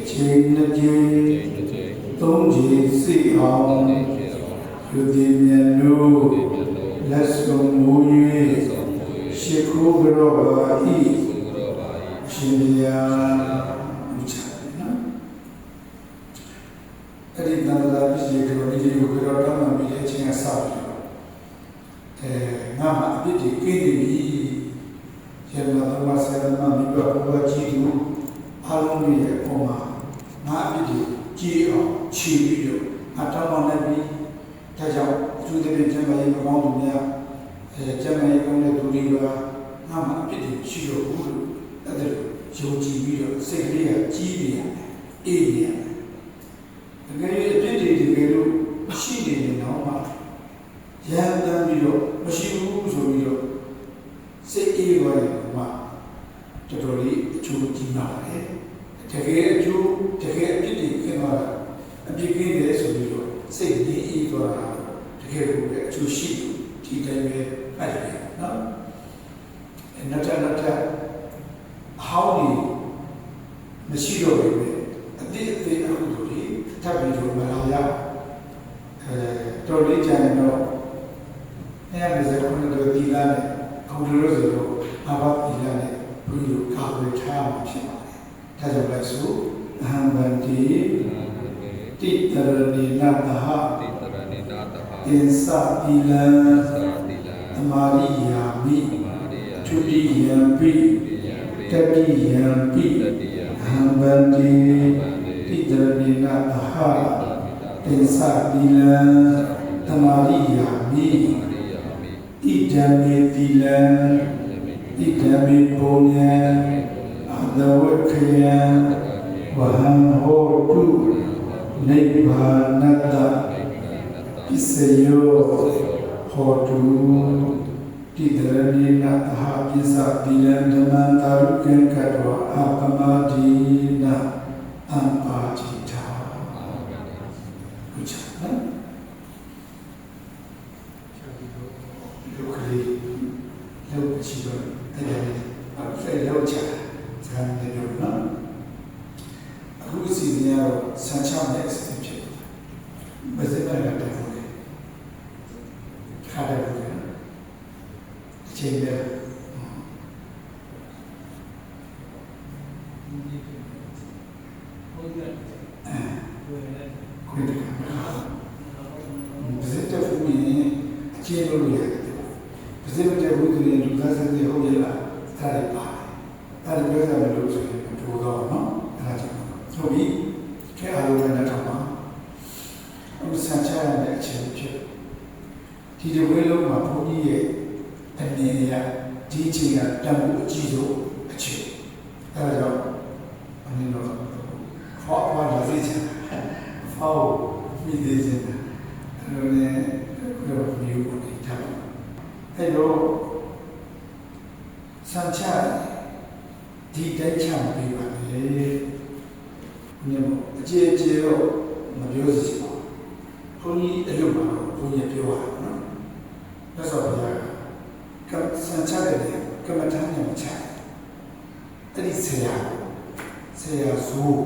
ချ ချိန်နှစ်ချိန်သုံးချိန်စိတ်အောင်လူဒီမြတ်တို့လက်ဆုံးမူ၍ရှိခိုးကြတော်ပါ၏ရှင်ဘုရားဥချနော်အဲ့ဒီတန်ခါပစ္စည်းကိုဒီလိုကြတော်တောင်းမှပြီးတဲ့အချိန်ကစပြီးငါမှအပြစ်တွေကိနေပြီယေမတော်မှာဆရာမမိဘဘုရားကြီးတို့အားလုံးရဲ့အပေါ်မှာငါအပြစ်တွေကြည်အောင်ချီပြီးတော့အတောင်းမှလည်းပြီးဒါကြောင့်သူတို့ကျမ်းမာရေးမကောင်းသူများကျမ်းမာရေးကောင်းတဲ့သူတွေကငါမှအပြစ်တွေရှိတော့ဘူးလို့အဲ့ဒါယုံကြည်ပြီးတော့စိတ်ကလေးကကြီးနေရတယ်အေးနေရတယ်တကယ်အပြစ်တွေတကယ်လို့ရှိနေရင်တော့မှရန်တမ်းပြီးတော့မရှိဘူးဆိုပြီးတော့စိတ်အေးသွားရင်မှတော်တော်လေးအကျိုးကြီးလာတယ်တကယ်အကျိုးတကယ်အပြစ်တွေကျင်းသွားတာအပြစ်ကင်းတယ်ဆိုပြီးတော့စိတ်ကြီးအေးသွားတာတကယ်ကိုအကျိုးရှိဒီတိုင်းပဲအဲ့ဒါနော်နောက်ထပ်အဟောင်းကြီးမရှိတော့ဘူးပဲအတိအသေးအခုတို့ဒီထပ်ပြီးတော့မလာရတော်လေးကြရင်တော့အဲ့ဒါလည်းကိုယ်တို့ဒီလာနဲ့ခုံလို့ဆိုတော့အဘဒီလာနဲ့ဘုရားကာဝေထားမှာဖြစ်ပါတယ်ဒါကြောင့်လည်းဆိုအဟံဗန္တိတိတရဏိနတဟအင်္စတိလံသမာရိယာမိထုတိယံပိတတိယံပိအဟံဗန္တိတိတရဏိနတဟအင်္စတိလံသမာရိယာမိဣဒံမေတိလံဣဒံမေပုညံအဒဝခယံဝဟံဟောတုနိဗ္ဗာနတ္တပစ္စယောဟောတုတိတရဏိနတဟပစ္စတိလံဓမ္မံတာရုကံကတောအပမတိနာအံပါတိတာဘုရားနော်လူကလေးလောက်ချီတော့အဲ့ဒါဖဲလောက်ချာဇာန်နေလို့နော်အခုစီစဉ်ရတော့ဆန်းချမဲ့အစီအဖြစ်ဘယ်စက်နဲ့တက်ဖို့လဲခါတယ်ဘူးအချိန်ပဲခွင့်တယ်ဘယ်စက်တက်ဖို့ရင်အချိန်လို့ရတယ်ဘယ်စက်တက်ဖို့ရင်လူသားစတဲ့ဟုတ်ရလားဒါလည်းပါတယ်ဒါလည်းပြောရမယ်လို့ဆိုရင်ပို့တော့နော်အဲ့ဒါကြောင့်ဟုတ်ပြီခဲအားလုံးနဲ့တော့ပါအခုစံချရတဲ့အချိန်ဖြစ်ဒီတဝဲလုံးမှာဘုန်းကြီးရဲ့အနေနဲ့ဒီအချိန်ကတန်ဖို့အကြီးဆုံးအချိန်အဲ့ဒါကြောင့်အနည်းတော့ဖောက်ပါလာစေချင်ဖောက်မိသေးချင်အဲ့လိုနဲ့တော့မျိုးကိုထားအဲ့တော့စံချဒီတိုက်ချပေးပါလေညမအကျေအကျေတော့မပြောစီပါဘုန်းကြီးအလုပ်မှာဘုန်းကြီးပြောရတာနော်လက်စော်ပြားကစံချတဲ့ကမ္မထာနဲ့မချအဲ့ဒီဆရာဇိုး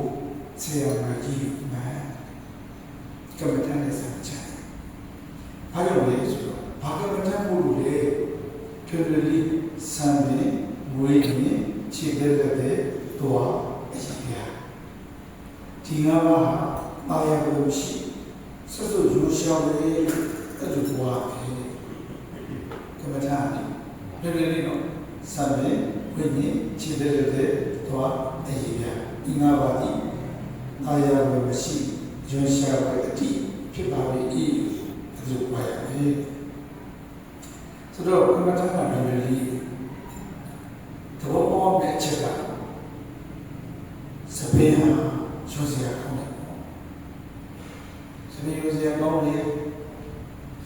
ဆရာမကြီးမှာကမ္မထာနဲ့စံချဘာလို့လဲဆိုတော့ဘာကမ္မထာမို့လို့လဲခေတ္တလေးစံနေဝေးနေခြေတဲ့တော့အရှိပြဒီငါးပါးအာရကိုရှိဆက်စုရိုးရှောင်းလေးအဲ့လိုပွားတယ်ကမ္မထာလည်းလည်းတော့စံနေဝေးနေခြေတဲ့တော့အရှိပြဒီငါးပါးဒီအာရကိုရှိရိုးရှောင်းတဲ့အတိဖြစ်ပါလေဤအဲ့လိုပွားရတယ်ဆိုတော့ကမ္မထာကလည်းတော့ဘောမဲ့ချက်ကစပင်းဟာရိုးစရာကောင်းတယ်စပင်းရိုးစရာကောင်းတယ်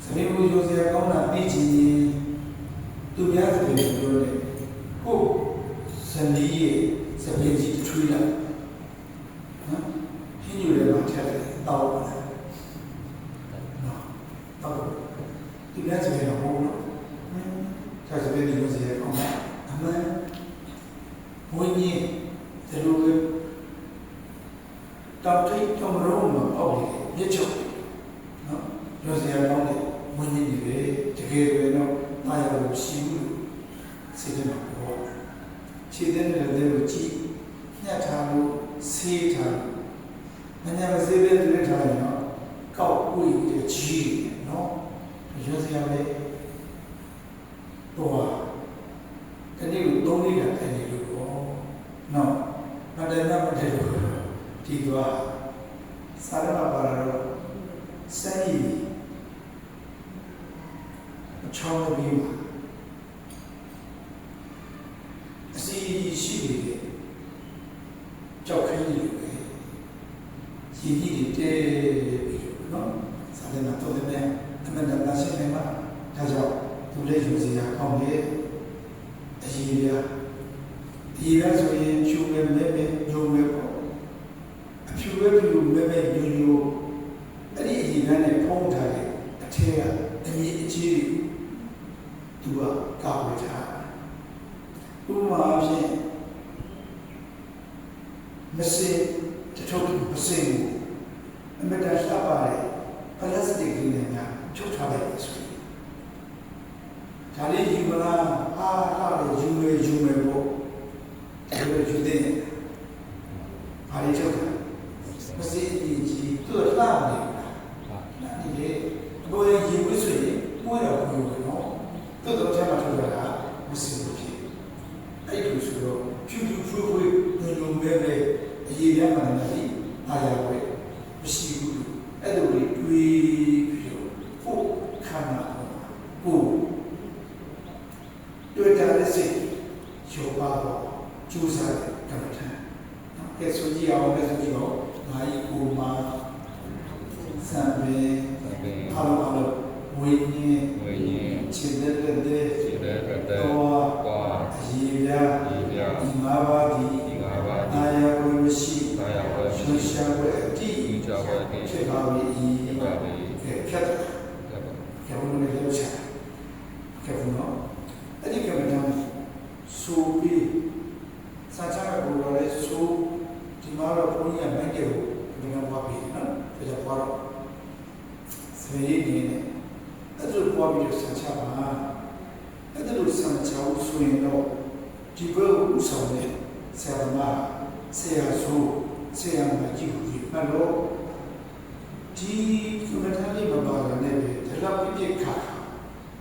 စပင်းရိုးစရာကောင်းတာပြီးချင်ရင်သူများစပင်းပြောတယ်ကိုစနီးရဲ့စပင်းကြီးထွေးလိုက်နော်ဟင်းညူတယ်မှာထည့်တယ်တောက်တယ်နော်တောက်သူများစပင်းတော့ဘောနော်ဒါစပင်းရိုးစရာကောင်းတာအမှန် ဝိညာဉ်ဒီလိုပဲ လုံးမှာပေါ့လေမြစ်ချုပ်နော်ပြောစရာကောင်းတယ်ဝင်းနေတယ်တကယ်ပဲတော့တာယာလို့ရှိဘူးစိတ်ထဲမှာပေါ်ခြေတဲ့တဲ့ကိုကြည့်ညှက်ထားလို့ဆေးထားမညာမဆေးတဲ့တွေ့ထားရင်တော့ကောက်ဝေးတဲ့ကြီးနော်ပြောစရာပဲတော့တနေ့ကို3လေးလာတယ်လို့ပေါ့နော်မတည်းမတည်းလို့ဒီတော့စာရမပါတော့စနေချောင်းပြီးမှာအစီရှိတယ်ကြောက်ခင်းနေလို့ပဲရည်ကြီးတဲပြီးနော်စာရမတော့တယ်အမှန်တရားရှင်းနေမှာဒါကြောင့်သူလည်းယူစီရအောင်လေအရေးရဒီရဆိုရင်ချူမဲမဲညိုမဲပေါ့အဖြူပဲဖြူမဲမဲညိုညိုအဲ့ဒီအရေးနဲ့ဖုံးထားတယ်အထက်ကအမြင့်အကြီးသူကကောက်ဝထားဥပမာအဖြစ်မစင်တထုပ်မစင်ဘူးအမတန်ရှားပါတယ်ပလတ်စတစ်ကြီးနဲ့များချုပ်ထားလိုက်ဆိုရင်ဒါလေးယူမလားအားလည်းယူမယ်ပေါ့အဲ့လိုယူတဲ့ဘာလေးချုပ်တာမစင်ကြီးသူ့လှမ်းနေလားဒီလေဘောရင်ယူလို့ဆိုရင်ကိုယ်တော့ဘူးနော်တော်ထဲမှာထုတ်ရတာမစင်ဘူးဖြစ်အဲ့လိုဆိုတော့ဖြူဖြူဖွေးဖွေးညုံမဲမဲအရေးရမှလည်းဒီအားရပဲမရှိဘူးအဲ့လိုတွေးပြီးတော့ဖို့ခန္ဓာကိုတွေ့တာလည်းစိတ်ရောပါတော့ကျူးစားတယ်ကမ္ဘာထမ်းကဲဆိုကြည့်အောင်ငါ့ကိုမှာစံပေအားလုံးဝိညာဉ်ခြေတဲ့တော့အရေးရဒီငါးပါးဒီအာယဝမရှိဆွရှာဝဲအတိဖြစ်ပါပြီဖြတ်ကဲဘုန်းကြီးလည်းချာကဲဘုန်းတော်အဲ့ဒီကမ္ဘာတမ်းဆိုပြီးစာချကဘုရားလည်းဆိုဒီမှာတော့ဘုန်းကြီးကမိုက်တယ်ကိုဒီမှာပွားပြီးနော်ဒါကြောင့်ပွားတော့စေရည်နေတယ်အဲ့ဒါပွားပြီးတော့စာချပါအဲ့ဒါလို့စာချအောင်ဆိုရင်တော့ဒီဘက်ကိုဆောင်နေဆရာမဆရာဆိုဆရာမကြီးကိုဒီမှာတော့ဒီကမ္ဘာတမ်းလေးမပါလည်းပဲဒါတော့ပြည့်ခါ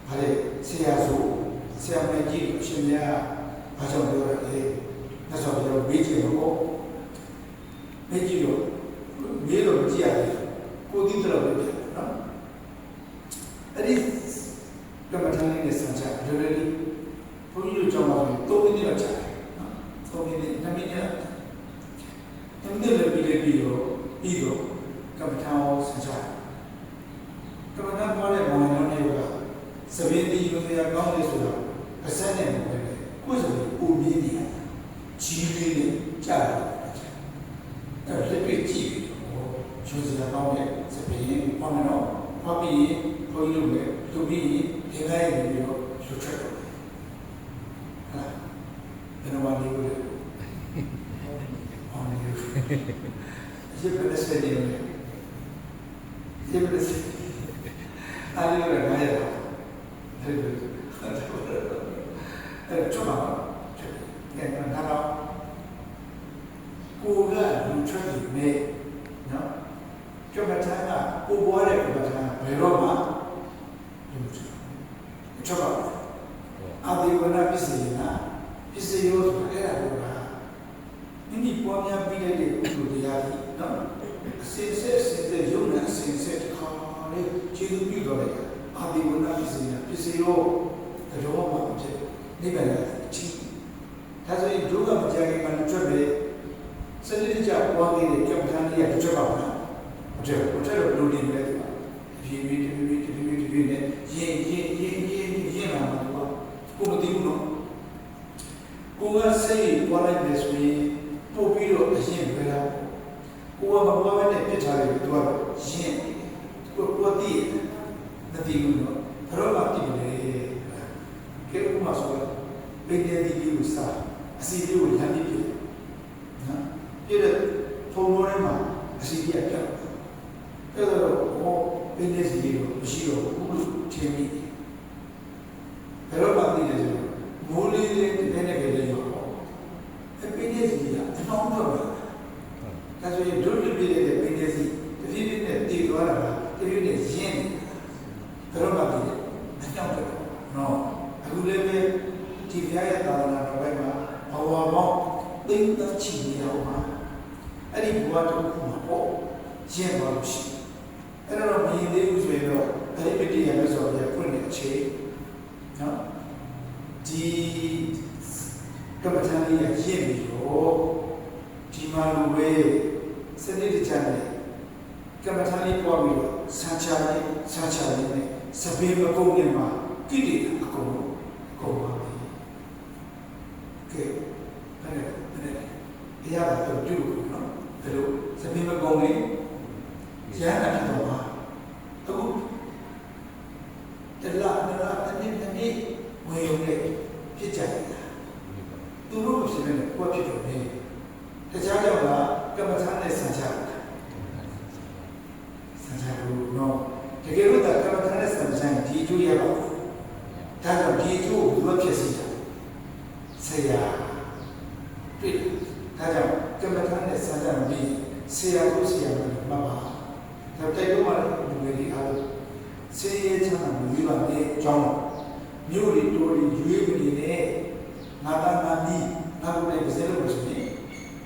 ဗါလေဆရာဆိုဆရာမကြီးအရှင်များအားကြောင့်ပြောရတယ်။ဒါဆိုတော့မေးကြည့်တော့မေးကြည့်တော့မေးတော့ကြည့်ရတယ်ကိုဒီတော့ပဲနော်။အဲ့ဒီကမ္ဘာတမ်းလေးနဲ့ဆန်ချလွယ်လွယ်လေးဘုန်းကြီးတို့ကြောင်းပါဆို3မိနစ်လောက်ကြာတယ်နော်။3မိနစ်2မိနစ်3မိနစ်လည်းပြီးတော့ကမ္ဘာတမ်းကိုဆန်ချကမ္ဘာတမ်းပေါ်တဲ့မောင်နှံတွေကစပင်းဒီယူစရာကောင်းတယ်ဆိုတော့အစက်နဲ့ပဲကိုယ်ဆိုရင်ပုံမြင်နေရကြီးလေးနဲ့ကြာတယ်အဲ့ဒါလက်တွေ့ကြည့်ပြီးတော့ယူစရာကောင်းတဲ့စပင်းပေါ်နေတော့ဟောပြီးဘုန်းကြီးတို့လည်းသူပြီးဒီလိုက်ပြီးတော့ယူချက်တော့ဟာဘယ်တော့မှမလုပ်ဘူးဟောနေရဒီပလက်စတဲ့နေဒီပလက်စအားလုံးလည်းနိုင်ရအဲ့ကျမအဲ့ဒါတော့ကိုကလူချွတ်နေနော်ကျမချမ်းကကိုဘွားတဲ့ကမ္ဘာချမ်းဘယ်တော့မှလူချွတ်ချောပါအာဒီဝနာပစ္စည်းနာပစ္စည်းရောအဲ့ဒါကမိမိပွားများပြီးတဲ့လူတရားကြီးနော်အစစ်စစ်ရုံနဲ့အစစ်ခါလေးခြေသူပြုတော့တယ်အာဒီဝနာပစ္စည်းနာပစ္စည်းရောတော့မှဖြစ်နေပါလားချီဒါဆိုရင်ဒုက္ခမကြခင်မှာကျွတ်ပဲစနစ်တကျပွားခဲ့တဲ့ကြောက်ထမ်းလေးကကျွတ်ပါမလားမကျွတ်ဘူးကျွတ်တော့ဘလို့နေလဲဒီနဲ့ရင်လာမှာတော့ကိုမသိဘူးနော်ကိုကစိတ်ပွားလိုက်တယ်ဆိုရင်ပို့ပြီးတော့အရင်ပဲလားကိုကမပွားဘဲနဲ့ပြစ်ထားတယ်သူကတော့ရင်ကိုသိမသိဘူးနော်ဘရောမသိဘူးလေကဲဥပမာဆိုတော့ဘယ်နေဒီကိုစားအစီအလေးကိုလမ်းပြည့်နော်ပြည့်တဲ့ဖုံးလုံးထဲမှာအစီအလေးကပြောက် အဲ့တော့ဘယ်နည်းစီလို့မရှိတော့ဘူးထင်မိဘယ်တော့မှသိတယ်ဆိုတော့မိုးလေးလေးတည်းနဲ့ပဲလေးရောအဲ့ဘယ်နည်းစီကအနှောင်းတော့ဒါဆိုရင်ဒုတိယပြည်ရဲ့ဘယ်နည်းစီတတိယနဲ့တည်သွားတာကတတိယနဲ့ရင်းဘယ်တော့မှသိတယ်အကြောင်းတော့နော်အခုလည်းပဲဒီဖျားရဲ့သာသနာတော်ဘက်မှာဘဝပေါင်းသိမ့်သက်ချီနေအောင်ပါအဲ့ဒီဘဝတစ်ခုမှာပေါ့ရင်းပါလို့ရှိအဲ့တော့မြင်သေးဘူးဆိုရင်တော့အဲ့ဒီပဋိယလို့ဆိုရဖွင့်နေအခြေနော်ဒီကမ္ဘာတန်လေးရရင့်ပြီးတော့ဒီမှာလိုပဲစနစ်တကျနဲ့ကမ္ဘာတန်လေးပွားပြီးတော့ဆာချာလေးနဲ့စပင်းမကုန်နေမှာကိလေသာအကုန်ကုန်ပါပြီကဲအဲ့တရားတော်ပြုလို့နော်ဒါလို့စပင်းမကုန်နေရဟန္တာဖြစ်တော့မှာအခုတလားတနည်းဝေယုံနဲ့ဖြစ်ကြတယ်သူတို့ဖြစ်နေတယ်ကိုယ်ဖြစ်တော့နေတခြားကြောင့်ကကမ္မထာနဲ့ဆံချလို့နော်တကယ်လို့ကမ္မထာနဲ့ဆံချဒီအကျိုးရပါဘူးဒါကြောင့်ဒီအကျိုးကိုဘယ်ဖြစ်စီတာဆရာတွေ့ဒါကြောင့်ကမ္မထာနဲ့ဆံချပြီးဆရာတို့ဆရာမလို့မှတ်ပါဒါတိုက်တော့မှလူတွေအားလုံးစေရချမ်းသာမြည်ပါတဲ့အကြောင်းမြို့တွေတိုးတွေရွေးပြီးနေငါတာနာမီနောက်လည်းပါစေလို့ဆိုရင်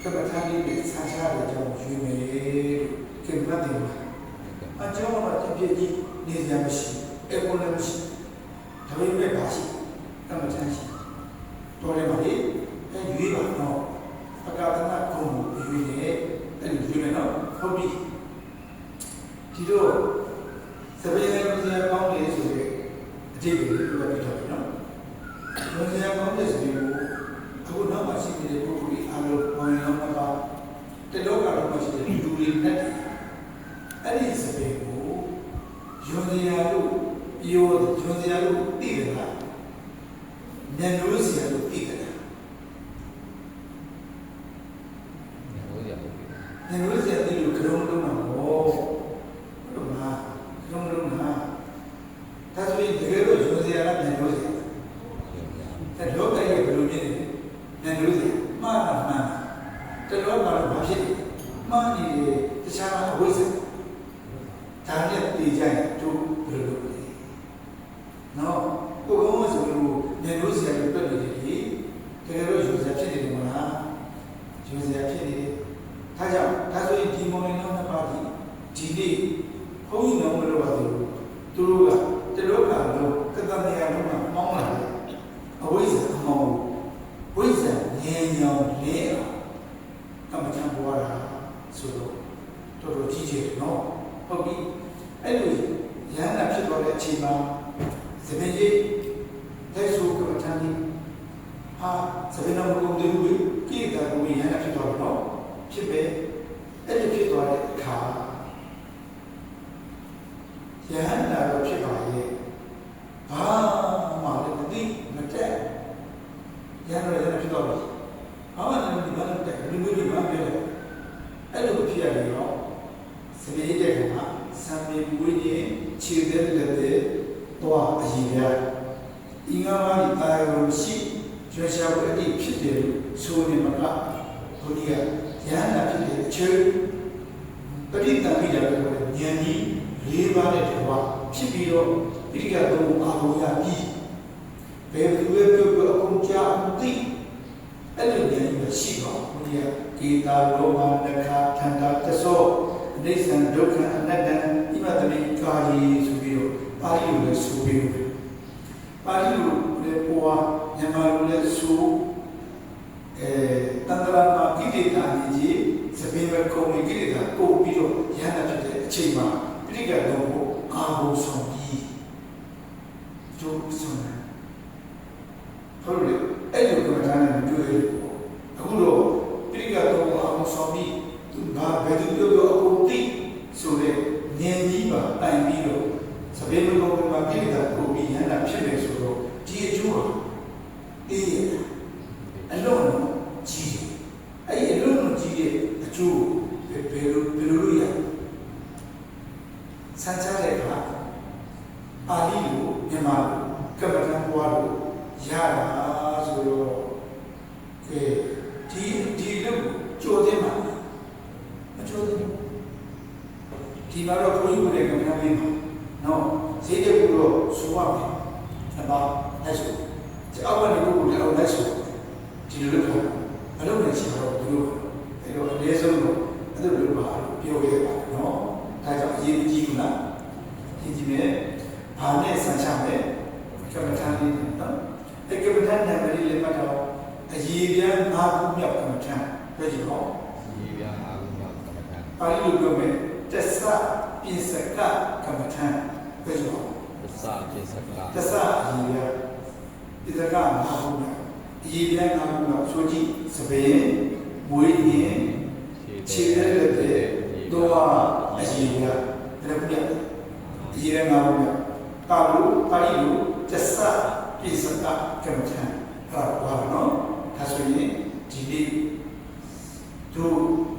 ကမ္ဘာထမ်းလေးဆန်းရှားတဲ့အကြောင်းရွေးမယ်လို့ကမ္ဘာတင်ပါအကြောင်းတော့တပြည့်ကြီးနေစရာမရှိအပေါ်လည်းမရှိဒါပေမဲ့ပါရှိကမ္ဘာထမ်းရှိတော်တယ်ပါလေအဲရွေးပါတော့အကာသနာကုန်းကိုရွေးနေအဲ့ဒီရွေးမယ်နော်ဟုတ်ပြီဒီတော့စပယ်လည်းပြန်ပေါင်းနေဆိုရင်အကြည့်တွေပြတ်ပြီးတော့နော်ဘယ်နေရာကောင်းတဲ့စီကိုအခုနောက်မှရှိနေတဲ့ပုဂ္ဂိုလ်အားလုံးပေါ်ရင်တော့ပါတလောကတော့မရှိတဲ့လူတွေနဲ့အဲ့ဒီစပယ်ကိုယွန်စရာလို့ပြောယွန်စရာလို့သိတယ်လားဉာဏ်လို့စရာလို့သိတယ်လားဉာဏ်လို့စရာသိလို့ကြောင်းလုံးမှာဟောလို့မှာကြောင်းလုံးမှာဒါဆိုရင်တကယ်လို့ယွန်စရာလားဉာဏ်လို့စရာတလောကရဲ့ဘယ်လိုဖြစ်နေလဲဉာဏ်လို့စရာမှားတာမှန်တလောကလည်းဘာဖြစ်လဲမှားနေတယ်တခြားအဝိဇ္ဇာဒါနဲ့တည်ကြရင်တို့ဘယ်လိုလုပ်လဲနော်ကိုယ်ကောင်းဆိုလို့ဉာဏ်လို့စရာလို့ပြတ်နေတယ်ဒီတကယ်လို့ယွန်စရာဖြစ်နေတယ်မလားယွန်စရာဖြစ်နေတယ်ဒါကြောင့်ဒါဆိုရင်ဒီမောင်နှံနှစ်ပါးဒီနေ့ဘုန်းကြီးတော်မလို့ပါသူတို့ကတလောကလုံးကတ္တမယာလုံးမှာမောင်းလာတယ်အဝိဇ္ဇာအမောင်းဝိဇ္ဇာဉာဏ်ညောင်လဲကမ္မထံပွားတာဆိုတော့တော်တော်ကြီးကျယ်နော်ဟုတ်ပြီအဲ့လိုရဟန္တာဖြစ်သွားတဲ့အချိန်မှာသဘေကြီးတိုက်ဆိုကမ္မထံကြီးဟာသဘေနာမကုန်တဲ့လူကြီးကိတာကိုရဟန္တာဖြစ်သွားတော့ဖြစ်ပဲအဲ့ဒီဖြစ်သွားတဲ့အခါယဟန္တာတော့ဖြစ်ပါရဲ့ဘာမှလည်းမသိမတက်ယဟန္တာလည်းဖြစ်တော့ဘူးဘာမှလည်းဒီမှာလည်းတက်လူမျိုးတွေမှပြောတယ်အဲ့လိုဖြစ်ရတယ်တော့စပင်းတဲ့ကမှာစံပေဝိညာဉ်ခြေတဲ့လက်တဲ့တော့အရင်ကဤငါးပါးဒီတာရုံရှိကျွမ်းရှားဖို့အတိဖြစ်တယ်လို့ဆိုနေမှာကဘုရားယဟန္တာဖြစ်တဲ့အချိန်ပရိသတ်မိတယ်လို့ဉာဏ်ကြီး၄ပါးနဲ့တကွာဖြစ်ပြီးတော့ဒီကတော့အာဟုရပြီးဘယ်သူပဲပြောပြောအကုန်ကြားသိအဲ့လိုဉာဏ်ကြီးရှိတော့ဘုရားကေတာလောဘနခထန္တာတသောအိဋ္ဌံဒုက္ခအနတ္တဣမတမိကာယီဆိုပြီးတော့ပါဠိလိုလည်းဆိုပြီးပါဠိလိုလည်းပွားမြန်မာလိုလည်းဆိုတန္တရာမှာကိလေသာကြီးစပင်းပဲကုန်နေကိလေသာပို့ပြီးတော့ရဟန္တာဖြစ်တဲ့အချိန်မှာပြိက္ခတော်ကိုအာဟုဆောင်ပြီးကျိုးဆောင်တယ်ဟုတ်လေအဲ့လိုကမ္ဘာနဲ့တွေ့ရအခုတော့ပြိက္ခတော်ကိုအာဟုဆောင်ပြီးသူဘာဘယ်သူပြောပြောအခုသိဆိုတဲ့ဉာဏ်ကြီးပါတိုင်ပြီးတော့စပင်းပဲကုန်မှာကိလေသာပို့ပြီးရဟန္တာဖြစ်နေဆိုတော့ဒီအကျိုးဟာအေးအလုံးကြီးအဲ့ဒီအလုံးကြီးတဲ့အကျိုးဘယ်လိုရ ဒီမှာတော့ဘုန်းကြီးကိုလည်းကံထားပေးပါနော်ဈေးတဲ့ဘုရားဆိုပါမယ်အပါအဲ့ဆိုအောက်ကနေဘုရားလည်းအောက်လိုက်ဆိုဒီလိုလုပ်တာမလုပ်နိုင်ချင်တော့ဘူးအဲ့တော့အနည်းဆုံးတော့အဲ့လိုလုပ်ပါပြောရပါနော်ဒါကြောင့်အရေးကြီးဘူးလားဒီမဲ့ဘာနဲ့ဆန်ချမယ်ကမ္ဘာထမ်းလေးနော်အဲ့ကမ္ဘာထမ်းနာမည်လေးမှတ်တော့အရေးပြန်၅ခုမြောက်ကမ္ဘာထမ်းပြောကြည့်ပါဦးအရေးပြန်၅ခုမြောက်ကမ္ဘာထမ်းပါဠိလိုပြောမယ်တစ္ဆပိစကကမ္ဘာထမ်းပြောကြည့်ပါဦးတစ္ဆပိစကအရေးပြန်ပိစက၅ခုမြောက်အရေးပြန်၅ခုမြောက်ဆိုကြည့်စပင်းမွေးညင်ခြေရဲတဲ့တော့အရေးပြန်ဒါပြအရေးပြန်၅ခုမြောက်ပါဠိလိုတစ္ဆပိစကကမ္ဘာထမ်းဟာဘာနော်ဒါဆိုရင်ဒီနေ့တို့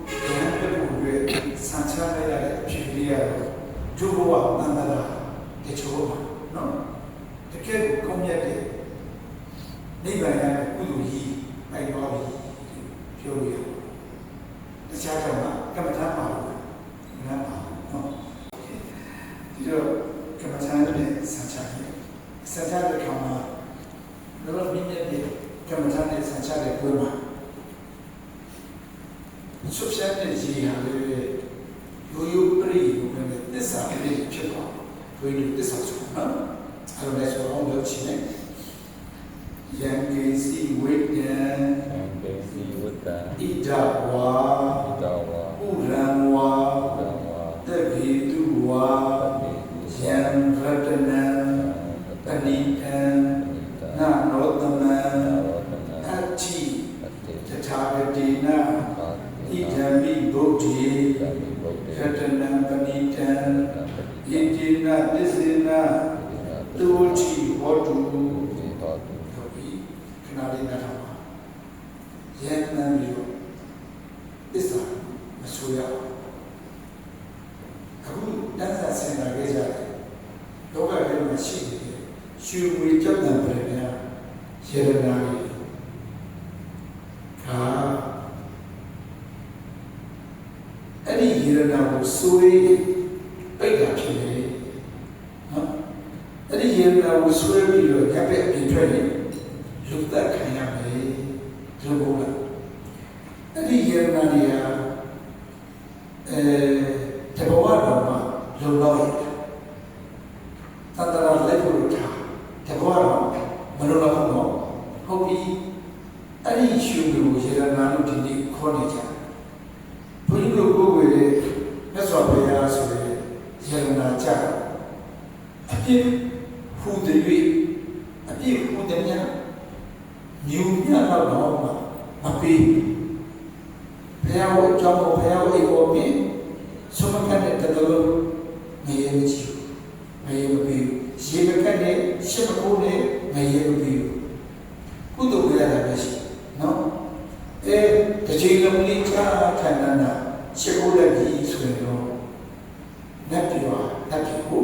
ဉာဏ်တဲ့ဘုရားဆန်ချလိုက်ရတဲ့အဖြစ်လေးရတော့ဒုဘဝနန္ဒလာတချို့ပါနော်တကယ်ကိုကောင်းမြတ်တဲ့နိဗ္ဗာန်ရဲ့ကုသိုလ်ကြီးပိုင်တော်ပြီပြောလို့ရတယ်တခြားကြောင့်ကမ္မထာပါလို့နားပါနော်ဒီတော့ကမ္မထာနဲ့ဆန်ချတယ်ဆန်ချတဲ့ခါမှာတော့မြင့်မြတ်တဲ့ကမ္မထာနဲ့ဆန်ချတဲ့ပွဲမှာဆုဖြတ်တဲ့ကြီးဟာလေရိုးရိုးပရိယုံနဲ့သစ္စာပရိဖြစ်သွားဘယ်လိုသစ္စာဆိုနော်အဲ့ဒါလည်းဆိုအောင်လုပ်ချင်တယ်ယံကေစီဝိတ္တံဣဒဝါဥရံဝါတဗေတုဝါယံရတနံပဏိတံနာနောတမံအတ္တိတထာဂတိနာဣဒံမိဗုဒ္ဓေရတနံပဏိတံယင်တိနာသစ္စေနာတုတိဟောတုဟုတ်ပြီခဏလေးနားထောင်ပါယန္တံမျိုးသစ္စာမဆိုရအခုတန်းစာဆင်လာခဲ့ကြတယ်လောကထဲမှာရှိနေတဲ့ရွှေငွေကြောက်တံပြည်များယေရနာကြီးအဲ့ဒီယေရနာကိုစိုးရိမ်ပိတ်တာဖြစ်နေနော်အဲ့ဒီယေရနာကိုဆွဲပြီးတော့ရပ်ပဲအပြင်ထွက်ရင်လူသက်ခံရမယ်ဒီလိုပေါ့လားအဲ့ဒီယေရနာတွေဟာတဘဝတော်မှာလုံလောက်ရသတ္တရာလက်ဖို့ထားတဘဝတော်မလုံလောက်ဘူးနော်ဟုတ်ပြီအဲ့ဒီရှုကိုယေရနာလို့ဒီနေ့ခေါ်နေကြဘုရားကိုကိုယ်ဝေမြတ်စွာဘုရားဆိုတဲ့ယေရနာကြအပြည့်ဟူတဲ့၍အပြည့်ဟူတဲ့များမြူမြတ်တော့မပေးဘုရားကိုအကြောင်းကိုဘုရားကိုအိပ်ပေါ်ပြီးဆုံးမကတဲ့တတော်ငရေမကြည့်ငရေမပေးရေမကတဲ့ရှစ်မကိုနဲ့ငရေမပေးကုသိုလ်ကြရတာပဲရှိနော်တချိန်လုံးလေးချာထန်တာရှစ်ကိုလည်းကြီးဆိုရင်တော့လက်ပြွာလက်ပြကို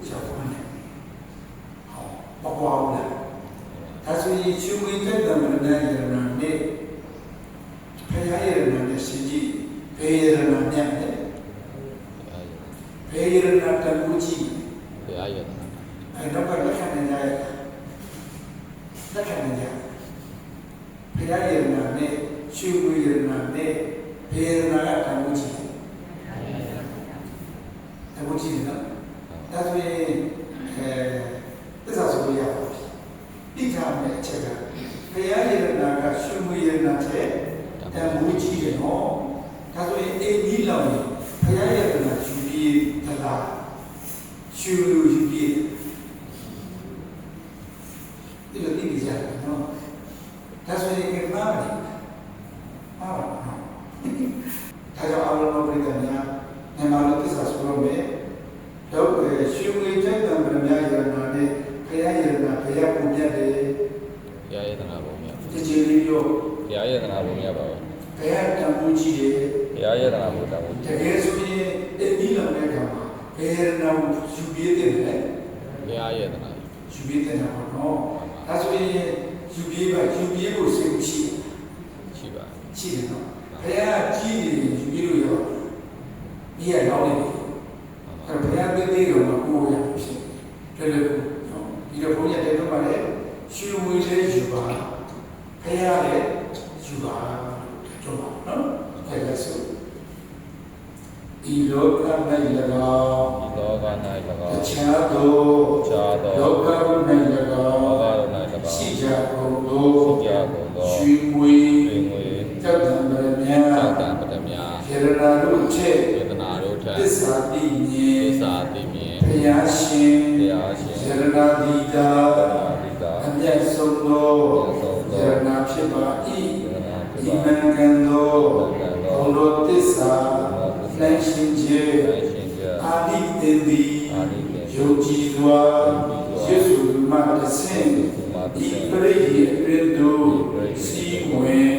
ရောက်သွားတယ်ဟောမကွာဘူးလားဒါဆိုရင်ရှင်ဝိတက်တမဏေရဏနဲ့ဖရာရဏနဲ့ရှင်ကြီးဘေရဏမြတ်နဲ့ဘေရဏတကူကြီးဘုရားရဏအဲ့တော့လက်ခံနေကြရလက်ခံနေကြဘုရားရဏနဲ့ရှင်ဝိရဏနဲ့ဘေရဏကတကူကြီးတကူကြီးနော်ဒါဆိုရင်သစ္စာဆိုရပါတိထားမယ့်အချက်ကဘုရားရဏကရှင်ဝိရဏတဲ့တကူကြီးတယ်နော်ဒါဆိုရင်အိမ်ကြီးလောင်ရင်ဘုရားရဏယူပြီးသလားရှူလူယူပြီးဒီလိုသိကြတယ်နော်ဒါဆိုရင်ကမှမနေဟာဒါကြောင့်အလုံးလုံးပြတဲ့များမြန်မာလူသစ္စာဆိုလို့ပဲတော့ရှူငွေကျက်တံဗမြာယရဏနဲ့ဘုရားယရဏဘုရားပုံပြတ်တယ်ဘုရားယရဏပုံပြတ်ဒီချီလေးပြောဘုရားယရဏပုံပြတ်ပါဘုရားတန်ဖိုးကြီးတယ်ဘုရားယရဏပုံတန်ဖိုးတကယ်ဆိုရင်ဒီလောင်တဲ့ခါမှာဘယ်ရဏကိုယူပြည့်တယ်လဲဘုရားယရဏယူပြည့်တယ်နော်ဒါဆိုရင်ယူပြည့်ကိုစိတ်ရှိပါရှိတယ်နော်ဘုရားကြီးတယ်ယူပြည့်လို့ရောဒီရတော့နေ တိမြင် သစ္စာသိမြင် ဘုရားရှင် ဘုရားရှင် ယရနာတိတာ သရဏတိတာ အမျက်ဆုံးသောယရနာဖြစ်ပါ၏ ဒီမင်္ဂန်သောဘုံတော်သစ္စာနိုင်ရှင်ခြင်း နိုင်ရှင်ကြ အာဒီတေတိ အာနိသင် ယုံကြည်စွာယေရှုမတ်တဆင်ဒီပရိယေအတွင်တို့စီဝင်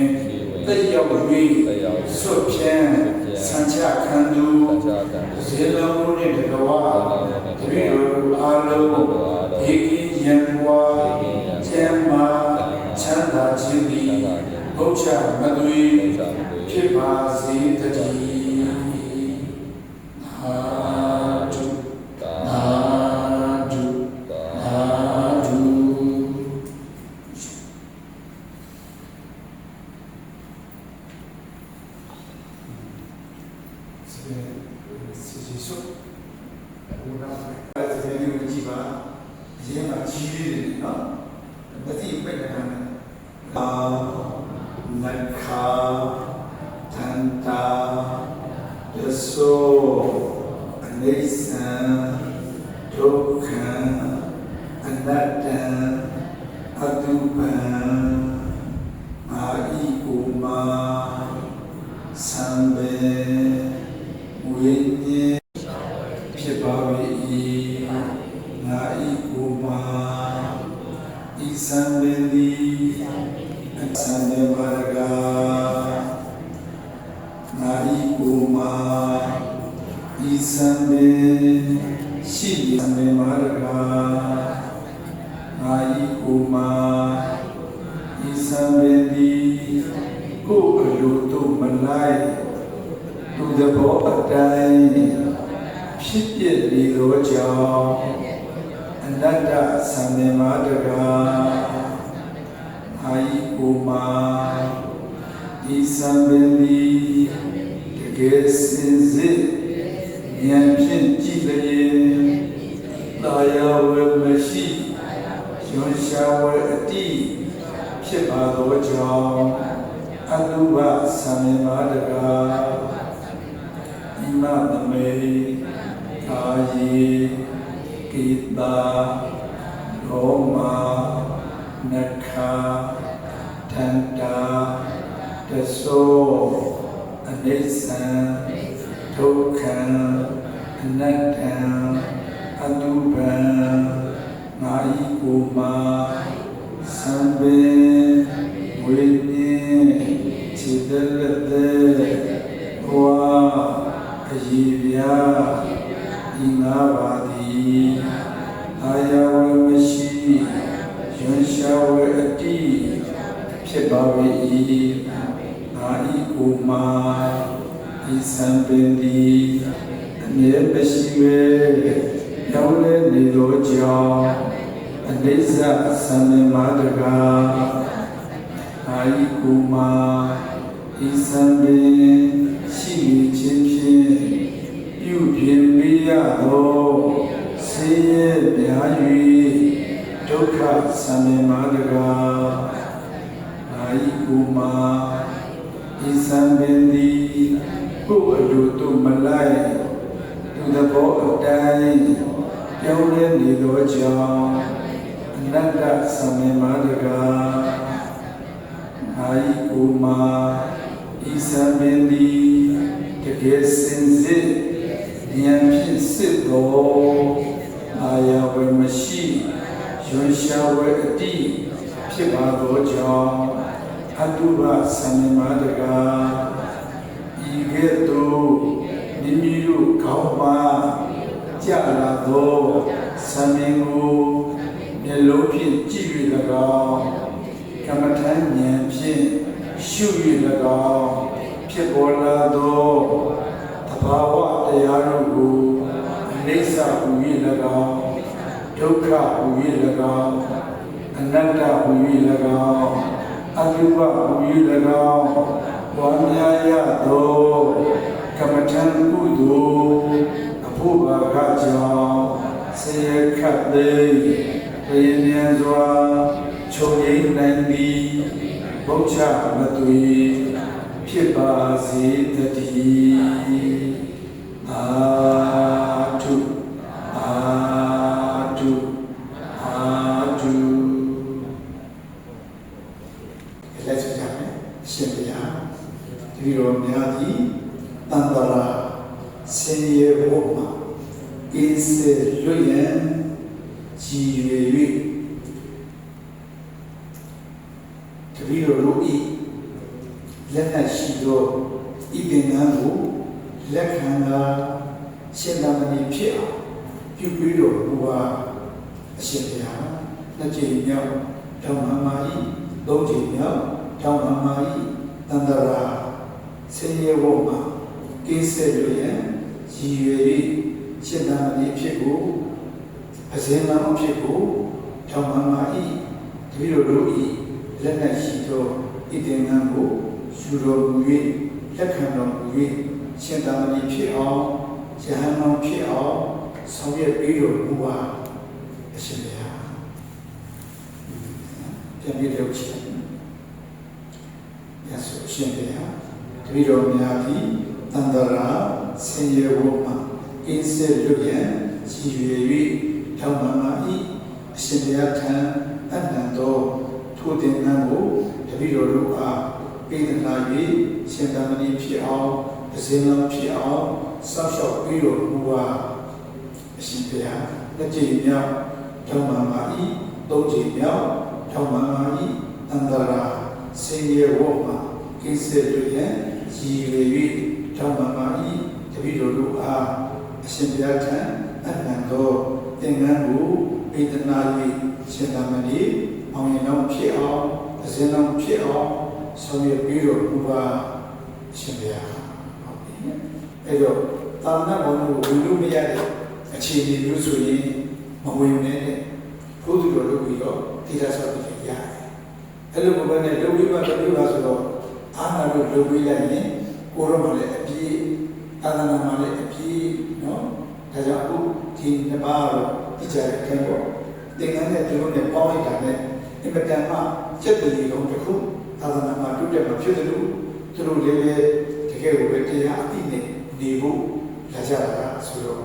တက်ရောက်၍ဆွတ်ဖြန်းဆံချခံသူ သစ္စာကံ ဇေလောနှင့်တကဝါတပည့်တော်အားလုံးဧကိယံဝါကျမ်းမာချမ်းသာခြင်းသည်ဘုရားမသွေဖြစ်ပါစေတည်းဟာတု တာ ဟာတု တာ ဟာတုစေစေဆုဘုရားအဲ့ဒါလေးကိုကြည့်ပါအရင်ကကြီးလေးတွေနော်မသိပိတ်နေတာအာနခာတန်တာယသောအနေဆံဒုက္ခအနတ္တအတုပံအာဣကုမာသံဘေဝိညေဖြစ်ပါ၏ငါဤကိုမာဤသံဝေဒီသံဝေမာရဂာငါဤကိုမာဤသံဝေရှိသံဝေမာရဂာငါဤကိုမာဤသံဝေဒီကိုယ်အလိုတို့မလိုက်သူသဘောအတိုင်းဖြစ်ပြနေသောကြောင့်အနတ္တသံမေမာတကာအာယိကိုမာဤသံမေတိတကယ်စင်စစ်ဉာဏ်ဖြင့်ကြည့်လျင်တာယာဝေမရှိရွှန်ရှာဝေအတိဖြစ်ပါသောကြောင့်အတုပသံမေမာတကာဣမသမေကာယေကိတာရောမာနခာတန္တာတသောအနိစ္စံဒုက္ခံအနတ္တံအတုပံငါဤကိုမာသံဘေဝိညေခြေတလက်တဲ့ဘဝအည်ပြာဤငါပါသည်အာယဝေမရှိရွှန်ရှာဝေအတိဖြစ်ပါ၏ငါဤကိုမာဤသံပင်သည်အမြဲမရှိပဲရောင်းလဲနေသောကြောင့်အနိစ္စသံမေမာတကာအာယိကိုမာဤသံပင်ရှိခြင်းဖြင့်ပြုပြင်ပေးရသောဆေးရဲပြား၍ဒုက္ခသံမေမာတကာအာယိကိုမာဤသံပင်သည်ကိုယ်အလိုတို့မလိုက်သူသဘောအတိုင်းပြောင်းလဲနေသောကြောင့်အနတ္တသံမေမာတကာအာယိကိုမာဤသံပင်သည်တကယ်စင်စစ်ဉာဏ်ဖြင့်စစ်သောအာယဝေမရှိရွှန်ရှာဝေအတိဖြစ်ပါသောကြောင့်အတုပသံမေမာတကာဤကဲ့သို့မိမိတို့ခေါင်းမှာကြလာသောသံမေကိုမျက်လုံးဖြင့်ကြည့်၍၎င်းကမ္မထဉာဏ်ဖြင့်ရှု၍၎င်းဖြစ်ပေါ်လာသောသဘာဝတရားတို့ကိုအနိစ္စဟူ၍၎င်းဒုက္ခဟူ၍၎င်းအနတ္တဟူ၍၎င်းအတုပဟူ၍၎င်းဝါများရသောကမ္မထံကုသိုလ်အဖို့ဘာကကြောင့်ဆေရခတ်သိပြင်းမြန်စွာချုပ်ငြိမ်းနိုင်သည်ဘုရားမသွေဖြစ်ပါစေတည်းအာ ကင်းစေလွတ်ရန်ကြည်ရွယ်၍တပည့်တော်တို့၏လက်နက်ရှိသောဤပင်သားကိုလက်ခံသာရှင်သာမဏေဖြစ်အောင်ပြုပြီးတော်မူပါအရှင်ဘုရားနှစ်ကြိမ်မြောက်ဓမ္မမာဤသုံးကြိမ်မြောက်ဓမ္မမာဤတန္တရာဆင်းရဲဝမှာကင်းစေလွတ်ရန်ရည်ရွယ်၍ရှင်သာမဏေဖြစ်ကိုအစဉ်မအဖြစ်ကိုဓမ္မမာဤတပည့်တော်တို့၏လက်နက်ရှိသောဤသင်္ကန်းကိုယူတော်မူ၍လက်ခံတော်မူ၍ရှင်သာမဏေဖြစ်အောင်ယဟန်တော်ဖြစ်အောင်ဆောင်ရွက်ပေးတော်မူပါအရှင်ဘုရားပြန်ပြီးတော့ချင်ရသောအရှင်ဘုရားတပည့်တော်များသည်တန္တရာဆင်းရဲဝမှာကင်းစေလွတ်ရန်ရည်ရွယ်၍ဓမ္မမာဤအရှင်ဘုရားထံအနန္တောထိုသင်္ကန်းကိုတပည့်တော်တို့အားပေးသနာ၍ရှင်သာမဏေဖြစ်အောင်အစဉ်လုံးဖြစ်အောင်စောင့်ရှောက်ပြီးတော်မူပါအရှင်ဘုရားလက်ကြည်မြောက်ဓမ္မမာဤသုံးကြည်မြောက်ဓမ္မမာဤအန္တရာဆင်းရဲဝမှာကိစ္စတွေရည်ရွယ်၍ဓမ္မမာဤတပည့်တော်တို့အားအရှင်ဘုရားထံအနန္တောသင်္ကန်းကိုပေးသနာ၍ရှင်သာမဏေအောင်ရင်လုံးဖြစ်အောင်အစဉ်လုံးဖြစ်အောင်ဆောင်ရွက်ပြီးတော့ဘုရားရှင်ဘုရားဟုတ်ပြီအဲ့တော့သာမဏေဘောင်ကိုဝင်လို့မရတဲ့အခြေအနေမျိုးဆိုရင်မဝင်နဲ့ဘုသူတော်လုပ်ပြီးတော့တိရဆောက်ပြီးရတယ်အဲ့လိုဘယ်နဲ့လုပ်ပြီးမှလုပ်ပြီးပါဆိုတော့အာနာတို့လုပ်ပြီးလိုက်ရင်ကိုရောမှလည်းအပြည့်သာသနာမှလည်းအပြည့်နော်ဒါကြောင့်အခုဒီနှစ်ပါးတော့ဒီကြတဲ့ခံပေါ့သင်္ကန်းနဲ့ဒီလိုနဲ့ပေါင်းလိုက်တာနဲ့အမတန်မှစက်တည်လုံးတစ်ခုသာသနာမှာတိုးတက်မှာဖြစ်တယ်လို့သူတို့လည်းပဲတကယ်ကိုပဲတရားအသိနဲ့နေဖို့လာကြတာဆိုတော့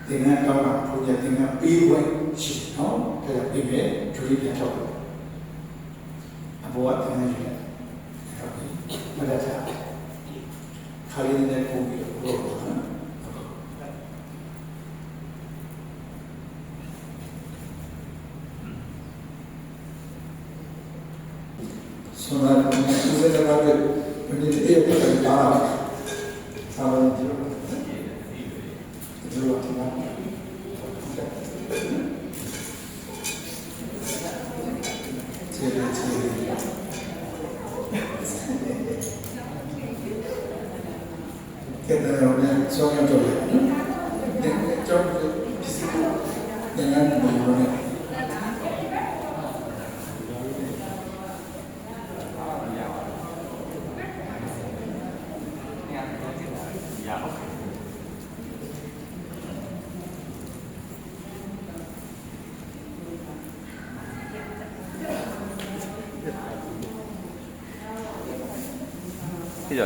သင်္ကန်းတောင်းတာဘုရားသင်္ကန်းပေးဝဲရှိနော်ဒါကြောင့်ပြည့်မဲ့ဂျူရီပြန်ထောက်တယ်အဘောကသင်္ကန်းရှိတယ်ဟုတ်ပြီမရတာခါလေးနဲ့ပုံပြီးတော့ဘောနော်ဆိုတော့ဒီစက်တာကဘယ်နည်းအေးပြန်လာတာဆောင်းကြည့်ဒီလိုကတော့ကျေးဇူးကဲ့တော့လည်းဆောင်းရတော့တယ်ကျောင်းဒီစကူတဲ့ငါ့ကိုပြောနေကြည့်ကြ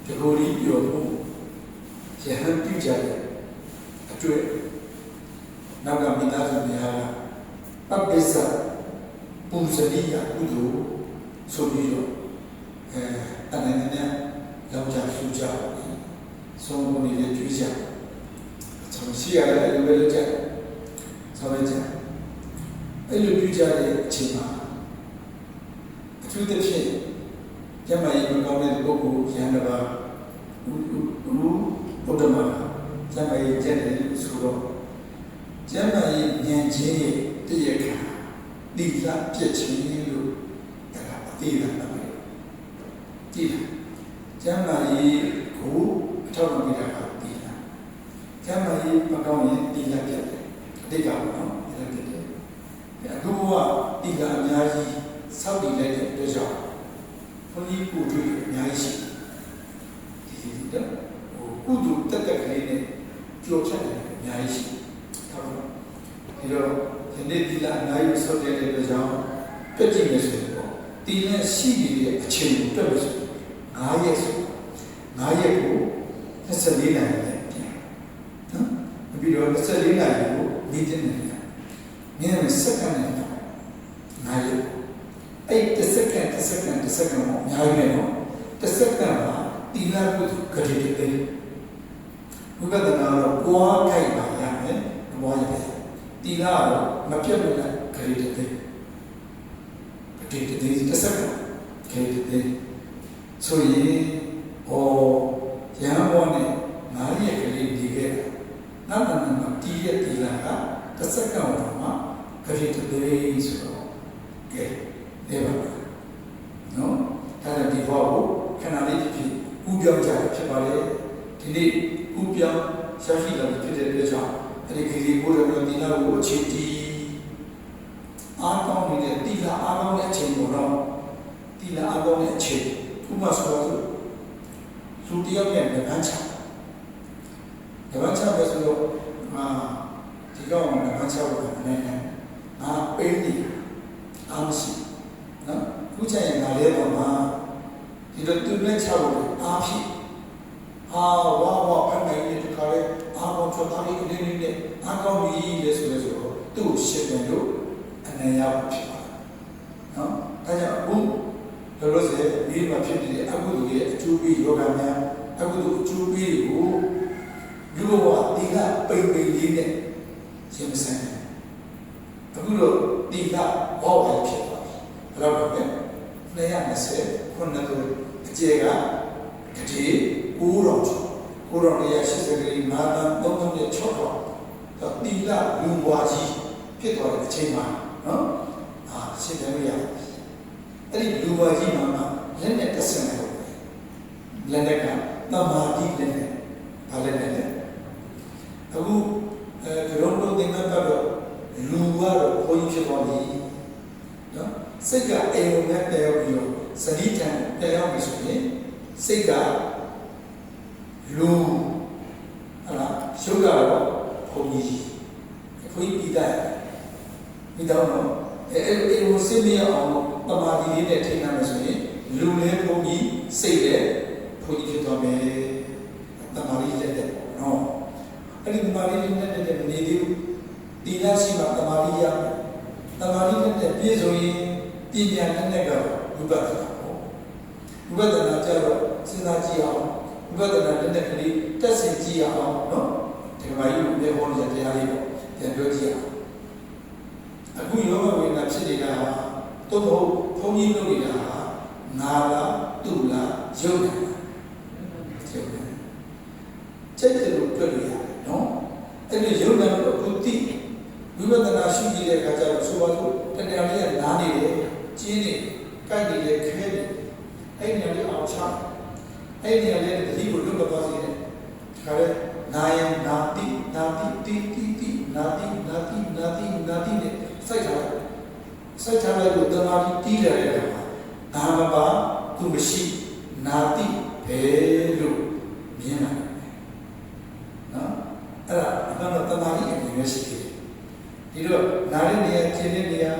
တကူကြီးပြောဖို့ရဟန်းပြုကြတယ်အတွေ့နောက်ကမိသားစုများကပပိစ္ဆပူဇရိယကုသိုလ်ဆိုပြီးတော့တဏ္ဍာနဲ့လောက်ကြဆူကြဆုံးဘုံတွေကြွေးကြဆောင်ရှိရတယ်အဲ့လိုပဲလုပ်ကြဆောင်ရကြအဲ့လိုပြုကြတဲ့အချိန်မှာအထူးသဖြင့်ကျမကြီးမကောင်းတဲ့ပုဂ္ဂိုလ်ရဟန်းတစ်ပါးဘုဒ္ဓမာကျမကြီးကျက်တယ်ဆိုတော့ကျမကြီးဉာဏ်ချင်းရဲ့တည့်ရခါတိလာပြည့်ချင်းလို့အဲ့ဒါအသေးတာပဲကြည့်လားကျမကြီးကိုအထောက်အပံ့ပေးတာကတိလာကျမကြီးမကောင်းရင်တိလာပြတ်တယ်အတိတ်ကပေါ့နော်တိလာပြတ်တယ်အခုကတိလာအများကြီးစောက်တည်လိုက်တဲ့အတွက်ကြောင့်ဘုန်းကြီးကိုတွေ့အများကြီးရှိဒီတော့ကုသိုလ်တက်တက်ကလေးနဲ့ကြော်ဖြတ်တယ်အများကြီးရှိဟုတ်ပါဒီတော့ဒီနေ့ဒီလာအများကြီးဆောက်တဲ့အတွက်ကြောင့်ပြည့်ကြည့်မယ်ဆိုတော့ဒီနဲ့ရှိနေတဲ့အချိန်ကိုတွက်လို့ဆို9ရက်ဆို9ရက်ကို24နာရီနဲ့ပြန်နော်ပြီးတော့24နာရီကိုနေ့တင်နေတယ်နည်းနည်းစက္ကန့်နဲ့9ရက်အဲ့တစ်စက္ကန့်ကိုအများကြီးနဲ့နော်တစ်စက္ကန့်မှာတိလာကုသိုလ်ကြိတ်တယ် ဝိပဿနာတော့ပွားခိုက်ပါရမယ်မပွားရမယ်တိလာတော့မပြတ်လို့လည်းခရီးတဲ့ဒီတစ်စက္ကန့်ခရီးတဲ့ဆိုရင်ဟောရဟန်းဘောနဲ့ငါးရက်ကလေးဒီခဲ့တာနောက်မှာတီးရဲ့တိလာကတစ်စက္ကန့်တော့မှခရီးတဲ့ဆိုတော့ကဲနေပါနော်အဲ့ဒါဒီဘောကိုခဏလေးဖြစ်ဥပြောင်းကြဖြစ်ပါလေဒီနေ့ဥပြောင်းရရှိလာဖြစ်တဲ့အတွက်ကြောင့်အဲ့ဒီခရီးကိုတော့ဒီနာကိုအခြေတည်အားကောင်းနေတဲ့တိလာအားကောင်းတဲ့အချိန်ကိုတော့တိလာအားကောင်းတဲ့အချိန်ဥပမာဆိုတော့သူတယောက်ရဲ့ငန်းချပဲဆိုတော့ဒီကောင်ငန်းချဖို့ကလည်းပေးနေအားမရှိနော်ခုချိန်ရင်ငါလေးပေါ်မှာဒီလိုသူနဲ့ချဖို့အားဖြစ်ဝါဖတ်နိုင်တဲ့ခါလေးအားကောင်းချောသားလေးလေးနဲ့အားကောင်းပြီလေဆိုတော့သူ့ရှင်းတယ်လို့အနေရဖြစ်ပါနော်ဒါကြောင့်အခုလောလောဆယ်ဒီမှာဖြစ်နေတဲ့အကုသိုလ်ရဲ့အကျိုးပေးယောဂများအကုသိုလ်အကျိုးပေးကိုလူဘဝဒီကပိန်လေးနဲ့ရှင်းဆိုင်အခုတော့ဒီကဘောဝဖြစ်သွားပြီဘယ်တော့လဲ220ခုနှစ်တို့အကျေကတတိ900ကျော်980ကလေး9တန်း336တော့ဒီကလူဘဝကြီးဖြစ်သွားတဲ့အချိန်မှာနော်ရှင်းတယ်လို့ရတယ်အဲ့ဒီလူဘဝကြီးမှာလက်နဲ့တဆင်တယ်လက်နဲ့ကတမာတိလက်နဲ့ဘာလက်နဲ့လဲအခုကျွန်တော်တို့သင်္ကန်းကတော့လူကတော့ဘုန်းကြီးဖြစ်သွားပြီနော်စိတ်ကအိမ်ဝင်တဲ့ရောက်ပြီးတော့စတိတံတဲ့ရောက်ပြီဆိုရင်စိတ်ကလူဟာရှုပ်ကတော့ဘုန်းကြီးပြီးတယ်ဒီတော့အဲ့လိုစိတ်မရအောင်ပမာတိလေးနဲ့ထိန်းနိုင်မယ်ဆိုရင်လူလည်းဘုန်းကြီးစိတ်လည်းဘုန်းကြီးဖြစ်သွားမယ်တမာတိလက်တဲ့ပေါ့နော်အဲ့ဒီတမာတိနဲ့တဲ့နေသေးဘူးဒီလားရှိမှတမာတိရတမာတိနဲ့ပြည့်စုံရင်ပညာနဲ့ကဝိပဿနာပေါ့ဝိပဿနာကြတော့စဉ်းစားကြည့်အောင်ဝိပဿနာနဲ့ကလေးတက်ဆင်ကြည့်အောင်နော်ဒီမှာယူတဲ့ဟောတဲ့တရားလေးပေါ့ပြန်ပြောကြည့်အောင်အခုယောဂဝိညာဉ်ဖြစ်နေတာတော့ဘုန်းကြီးလုပ်နေတာနာလားတုလားယုတ်လားစိတ်တယ်လို့ပြောလို့ရတယ်နော်အဲ့ဒီယုတ်တယ်လို့အခုသိဝိပဿနာရှိကြည့်တဲ့အခါကျတော့ဆိုပါစို့တဏှာလေးကနားနေတယ်ကျင်းနေကိုက်နေတယ်ခဲနေအဲ့ဒီနေရာလေးအောင်ချအဲ့ဒီနေရာလေးတတိကိုလွတ်သွားစေတယ်ဒါလည်းနာယနာတိနာတိတိနာတိနဲ့စိုက်ထားလိုက်လို့တမာတိတီးတယ်တဲ့အခါနာမပါသူမရှိနာတိပဲလို့မြင်လာတယ်နော်အဲ့ဒါအမှန်တော့တမာတိအမြင်ပဲရှိတယ်ဒီတော့နားတဲ့နေရာကျင်းတဲ့နေရာ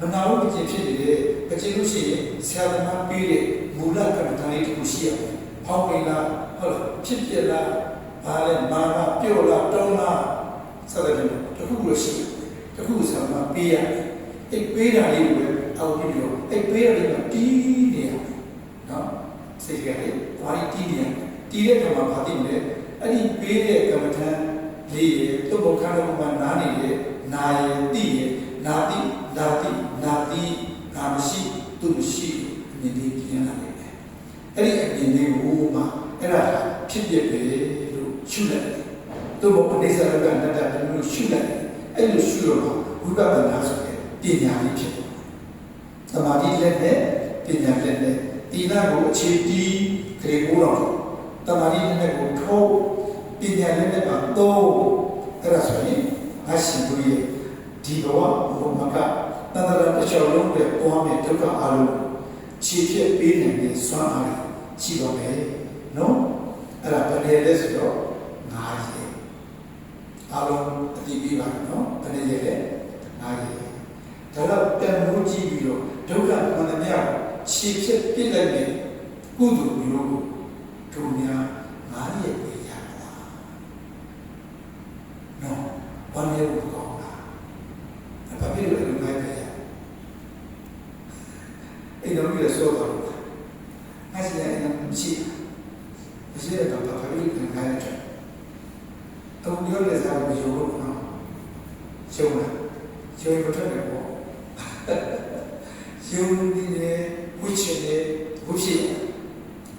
မနာဘူးကျင်းဖြစ်နေတယ်အကျဉ်းလို့ရှိရင်ဆရာသမားပေးတဲ့မူလကမ္ဘာလေးတစ်ခုရှိရတယ်။ဖောင်းပိန်လားဟုတ်လားဖြစ်ပြလားဘာလဲမာနပြုတ်လားတုံးလားစသဖြင့်တခုလို့ရှိတယ်တခုဆရာသမားပေးရတယ်။အဲ့ပေးတာလေးကိုပဲအောက်ပြီးတော့အဲ့ပေးရတဲ့ကတီးနေရတယ်နော်စိတ်ကလေးဘာလို့တီးနေရတီးတဲ့ကံမှာဘာသိမလဲအဲ့ဒီပေးတဲ့ကမ္မထံလေးရတုတ်ဘုံခါတော့မှနားနေတယ်နာရတိရနာတိနာမရှိသူမရှိအမြင်လေးပြင်လာတယ်အဲ့ဒီအမြင်လေးကိုမှအဲ့ဒါဖြစ်ဖြစ်ပဲလို့ရှုလိုက်တယ်တုတ်ဘုံအနေစာရကနတ္တလို့ရှုလိုက်တယ်အဲ့လိုရှုတော့ဝိပဿနာဆိုတဲ့ပညာလေးဖြစ်တယ်သမာဓိလက်နဲ့ပညာလက်နဲ့ဒီနာကိုအခြေတီးခေကိုတော့သမာဓိလက်နဲ့ကိုထိုးပညာလက်နဲ့ကတော့အဲ့ဒါဆိုရင်အရှိကိုရဲ့ဒီဘဝဘုံမကတန်တရာတစ်ချောင်းလုံးပဲပွားမယ်ဒုက္ခအလုံးခြေဖြစ်ပေးနိုင်တဲ့စွမ်းအားရှိပါမယ်နော်အဲ့ဒါဘယ်နဲ့လဲဆိုတော့9ရက်အလုံးအတိပြီးပါနော်ဘယ်နဲ့လဲ9ရက်ဒါတော့တန်ဖိုးကြည့်ပြီးတော့ဒုက္ခမှန်သမျှခြေဖြစ်ပြစ်လိုက်တဲ့ကုသိုလ်မျိုးကိုတို့များ9ရက်ပဲရပါနော်ဘာလဲလို့ကောင်းလားဘာဖြစ်လို့လဲ9ရက်အဲ့တော့ဒီဆိုတော့အဲ့ဒီလည်းမရှိတော့ဘာဖြစ်လို့9ရက် ပြောတဲ့စားကိုယုံလို့နော်ရှုံးလားရှုံးမထွက်တယ်ပေါ့ယုံနေတယ်ဝိချင်တယ်ဘုဖြစ်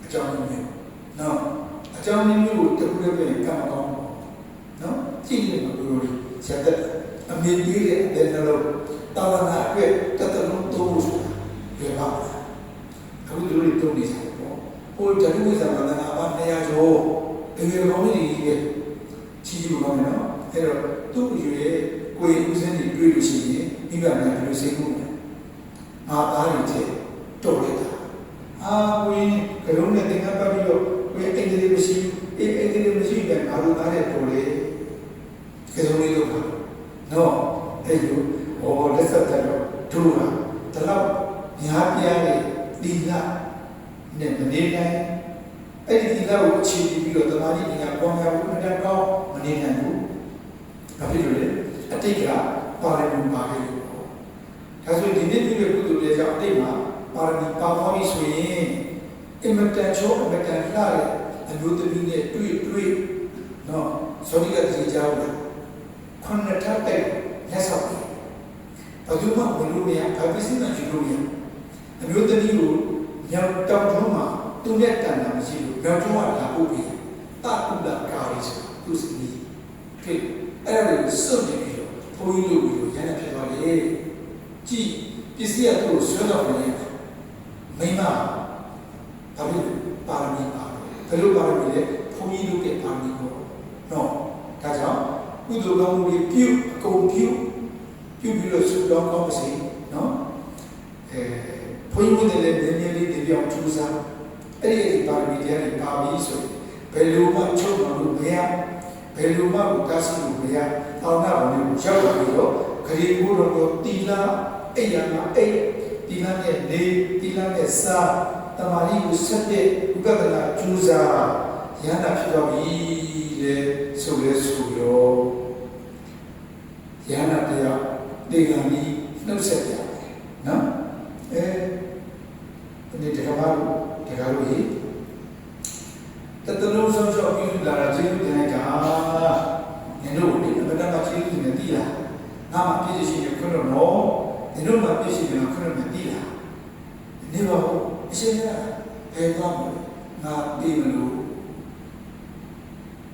အကြောင်းမျိုးနော်အကြောင်းမျိုးကိုတခုတည်းပဲကံကောင်းနော်ကြည့်နေမှာလို့ဆက်တဲ့အမြင်ကြီးတဲ့နှလုံးတာဝနာအတွက်တတလုံးသုံးဖို့ဆိုတာပြပါအခုတို့တွေသုံးနေကြတယ်ပေါ့ဟိုဓာတုဝိဇ္ဇာမန္တနာဘာ200ကျော်တကယ်ကောင်းနေကြီးရဲ့ချီးယူပါမယ်နော်အဲ့တော့သူ့ရဲ့ကိုယ်ဦးစင်းတွေတွေ့လို့ရှိရင်မိဘများဘယ်လိုစိတ်ကူးလဲငါသားတွေတဲ့တော်လိုက်တာကိုယ်ကလုံးနဲ့တင်ကပ်ပတ်ပြီးတော့ကိုယ်အင်္ဂလိပ်မရှိအင်္ဂလိပ်မရှိတဲ့ငါတို့သားတဲ့တော်လေကဲဆုံးလေးလို့ပါနော်အဲ့လိုဟောလက်ဆက်တဲ့တော့တို့ကတလောက်များပြားတဲ့ဒီလာနဲ့မနေနိုင်အဲ့ဒီဒီလာကိုအခြေပြီးတော့တမားကြီးကပေါင်းရဖို့အတန်းကောင်းမနေနိုင်ဘူးဘာဖြစ်လို့လဲအတိတ်ကပါရမီပါခဲ့လို့ဒါဆိုဒီနေ့ပြုတဲ့ကုသိုလ်တွေကြောင့်အတိတ်မှာပါရမီပါသွားပြီဆိုရင်အင်မတန်ချိုးအင်မတန်လှတဲ့အမျိုးသမီးနဲ့တွေ့နော်စောဒီကတိကြောင်းခုနှစ်ထပ်တဲ့လက်ဆောက်တယ်ဘယ်သူမှမလို့မရဘာပစ္စည်းမှယူလို့မရအမျိုးသမီးကိုညောင်တောင်ထုံးမှာသူနဲ့တန်တာမရှိဘူးညောင်ထုံးကလာဖို့ပြီးတာကုလကာရီဆိုသူစီဖြစ်အဲ့ဒါကိုစွန့်နေပြီးတော့ဘုန်းကြီးတို့ကိုရန်ဖြစ်သွားတယ်ကြည်ပစ္စည်းအတူဆွဲတော့နေမိမဘာဖြစ်ပါရမီပါဘယ်လိုပါရမီလဲဘုန်းကြီးတို့ရဲ့ပါရမီကိုနော်ဒါကြောင့်ကုသိုလ်ကောင်းမှုတွေပြုအကုန်ပြုပြီးတော့ဆုတောင်းကောင်းပါစေနော်ဘုန်းကြီးတို့လည်းနည်းနည်းလေးတပြောင်းထူးစားအဲ့ဒီပါရမီတွေနဲ့ပါပြီးဆိုဘယ်လိုမှချုပ်မလို့မရဘယ်လိုမှကိုတားဆီးလို့မရအောင်နာဘုံကိုရောက်လာပြီးတော့ခရီးဘိုးတော်တီလာအိယာမအိတီလာနဲ့နေတီလာနဲ့စာတမာရီကိုဆက်တဲ့ဥပဒနာကျူးစားရဟန္တာဖြစ်တော့ပြီလေဆိုရဲဆိုရောရဟန္တာတရားဒီကံကြီးနှုတ်ဆက်ကြနော်ဒီတက္ကမလို့တက္ကလို့ဟိတတလုံးဆောင်ချောက်ပြီးလာတာကျေးဇူးတင်လိုက်တာနင်တို့ဒီအမှန်တမ်းကျေးဇူးတင်သိလားငါမှပြည့်စုံရင်ခွင့်လို့နော်နင်တို့မှပြည့်စုံရင်ခွင့်လို့မသိလားနေပါဦးအရှင်ကဘယ်သွားမလဲငါသိမလို့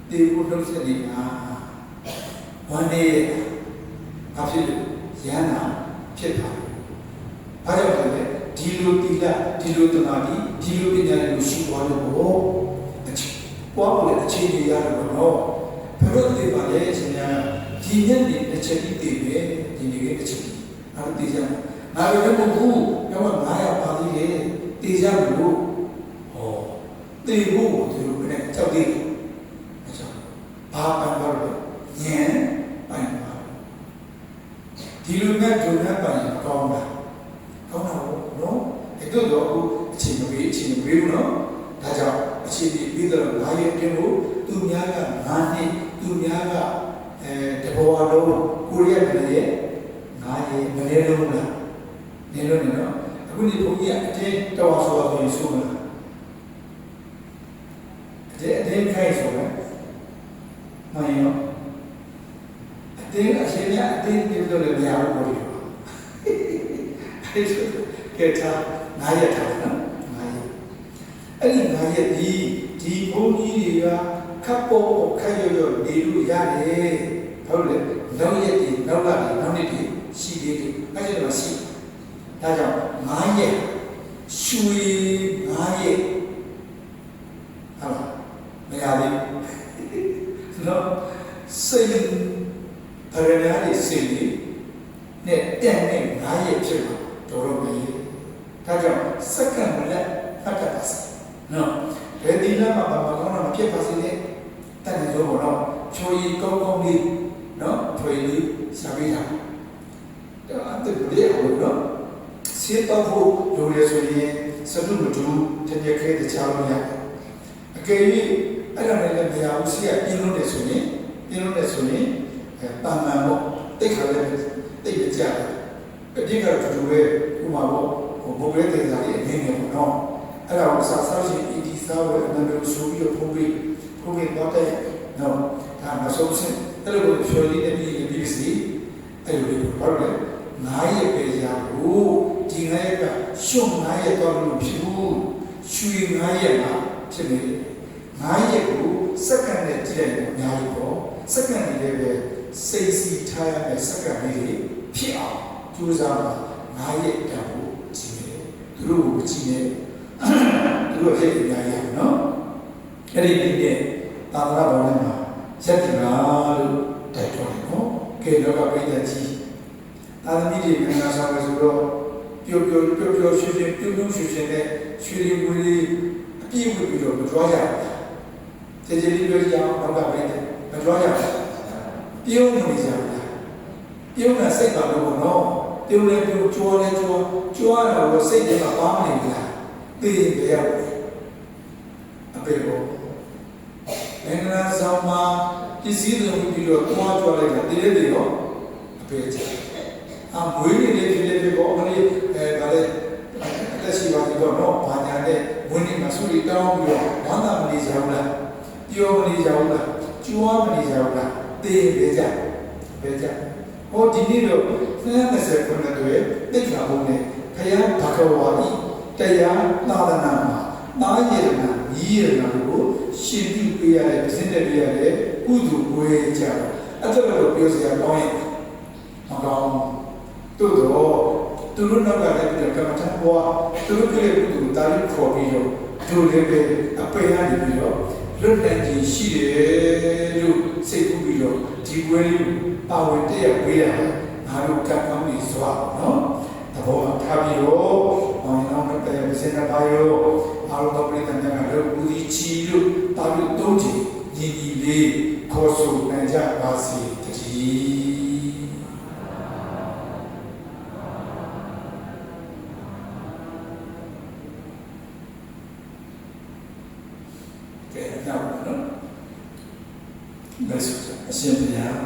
ဒီဘုဒ္ဓဆက်နေတာဝမ်းနေဘာဖြစ်လို့ရဟန္တာဖြစ်တာဘာကြောင့်လဲဒီလိုတိလာဒီလိုတမာတိဒီလိုပညာတွေကိုရှိသွားလို့ပေါ့ပွားဖို့လည်းအခြေအနေရတယ်ပေါ့နော်ဘယ်လိုသိပါလဲအရှင်များဒီနေ့ဒီတစ်ချက်ကြီးတည်ပဲဒီနေ့ကတစ်ချက်ကြီးအဲ့ဒါသိကြမှာငါလည်းမဟုတ်ဘူးတော့900ပါသေးတယ်သိကြမလို့ဟောသိဖို့ဒီလိုနဲ့ကြောက်သေးတယ်အကြောင်းဘာပန်ပါလို့ညံပန်ပါဒီလိုနဲ့ဒုက္ခပန်ကောင်းတာကောင်းတာနော်အဲ့တော့အခုအချိန်မပေးဘူးနော်ဒါကြောင့်အခြေအနေပြီးတော့9ရက်အတွင်းကိုသူများက9နှစ်သူများကတဘောအလုံးကိုရီးယားပြည်ရဲ့9ရက်မနေလုံးလားနေလုံးနေတော့အခုဒီဘုန်းကြီးအတင်းတော်ဆိုတော့ဆိုမလားအတင်းခိုင်းဆိုတယ်မင်းရောအတင်းအရှင်ရအတင်းပြုလို့လည်းမရဘူးလို့ပြောတယ်ကဲထား9ရက်ထားနော်အဲ့ဒီ9ရက်ဒီဘုန်းကြီးတွေကခပ်ပေါ်ခက်ရွနေလို့ရတယ်ဟုတ်လေနောက်ရက်ဒီနောက်လာဒီနောက်နေ့ဒီရှိသေးတယ်အဲ့ဒီတော့ရှိဒါကြောင့်9ရက်ရွှေ9ရက်ဟုတ်လားမရသေးဘူးနော်စိတ်ပရဏာတွေစိတ်တွေနဲ့တက်နေ9ရက်ဖြစ်မှာတော်တော်ပဲဒါကြောင့်စက္ကန့်မလက်ဖတ်တတ်ပါစေနော်ဘယ်ဒီလာမှာဘာမှကောင်းတာမဖြစ်ပါစေနဲ့တန်တယ်လို့တော့ချိုးရီကောင်းကောင်းလေးနော်ထွေလေးရှာပေးတာတော့အတူတူလို့နော်စေတော့ဖို့လိုရဆိုရင်စတုမတူတကယ်ခဲတခြားလို့ရတယ်အကယ်၍အဲ့ဒါနဲ့လည်းမရဘူးစီကပြင်းလို့နေဆိုရင်တာမန်ပေါ့တိတ်ခါလည်းတိတ်ကြတယ်အပြစ်ကတော့တူတူပဲဥမာပေါ့ဘုံရဲတဲ့သားလေးအနေနဲ့ပေါ့နော်အဲ့ဒါကိုစားစားချင်းအီဒီစားဝဲအနန္တဆိုပြီးတော့ဖုံးပြီးတော့တဲ့နော် ဒါမဆုံးစင်အဲ့လိုဖြော်လေးနဲ့ပြီးစီအဲ့လိုဘာလို့လဲ9ရက်ပဲရဖို့ဒီ9ရက်ကရှုံ9ရက်တော့လို့ဖြစ်ဘူးရွှေ9ရက်မှာဖြစ်နေ9ရက်ကိုစက္ကန့်နဲ့ကြည့်လိုက်တော့အများကြီးပေါ့စက္ကန့်တွေလည်းပဲစိတ်စီထားရမယ့်စက္ကန့်လေးတွေဖြစ်အောင်ကြိုးစားပါ9ရက်တောင်ဖို့ကြည့်တယ်သူတို့ကိုကြည့်နေသူတို့ရဲ့အများကြီးနော်အဲ့ဒီနေ့သာသနာ့ဘောင်းမှာဆက်ကြလာလို့တိုက်တွန်းတယ်နော်ကေလောကပိဋကကြီးသာသမီတွေမင်္ဂလာဆောင်ဆိုတော့ပျော်ရွှင်ပြုံးပြုံးရွှင်နဲ့ရွှေလီဝီလီအပြည့်ဝပြီးတော့မကြွားရဘူးကျေကျေလေးပြောကြအောင်လောကပိဋကမကြွားရဘူးပြုံးနေကြဘူးပြုံးတာစိတ်ပါလို့နော်ပြုံးလဲပြုံးကြွားလဲကြွားတော့စိတ်ထဲမှာပါနေပြီလားသိရင်ကြရောက်အပေဘောမင်္ဂလာဆောင်မှာပစ္စည်းတွေပြီးတော့ကြွားလိုက်တာတည်းတည်းရောအပေချာအမွေးလေးဖြစ်ဖြစ်ပေါ့မလေးဒါလည်းတက်ရှိပါပြီတော့နော်ဘာညာနဲ့ဝင်နေမှာစုလီတောင်းပြီးတော့ဝမ်းသာမနေကြဘူးလားပြောမနေကြဘူးလားကြွားမနေကြဘူးလားတေးပဲကြဟောဒီနေ့တော့30ခုနှစ်တွေတိတ်လာဖို့နဲ့ခရမ်းဘာကဝါဒီတရားသာသနာမှာတားရည်နာညီရနာကိုရှင်းပြပေးရတယ်ပြည့်တဲ့ပြရတယ်ကုသိုလ်ဝေကြအဲ့ဒါတော့ပြောစရာကောင်းရင်မကောင်းတို့တော့သူတို့နောက်ကလည်းပြကမ္မထဘွားသူတို့ကလည်းကုသိုလ်တာရီခေါ်ပြီးတော့သူလည်းပဲအပေရနေပြီးတော့လွတ်လပ်ခြင်းရှိတယ်လို့စိတ်ကူးပြီးတော့ဒီဝဲလေးပါဝင်တည့်ရပေးရတာငါတို့ကံကောင်းနေစွာနော်တဘောထားပြီးတော့မောင်နောင်နဲ့တဲ့စင်နာပါယောအားလုံးပရိသတ်များကလည်းဦးဒီချီလို့တာလို့တုံးချီညီညီလေးခေါ်ဆိုနိုင်ကြပါစေတည်းကဲနောက်နော်လက်စွပ်အရှင်ဘုရား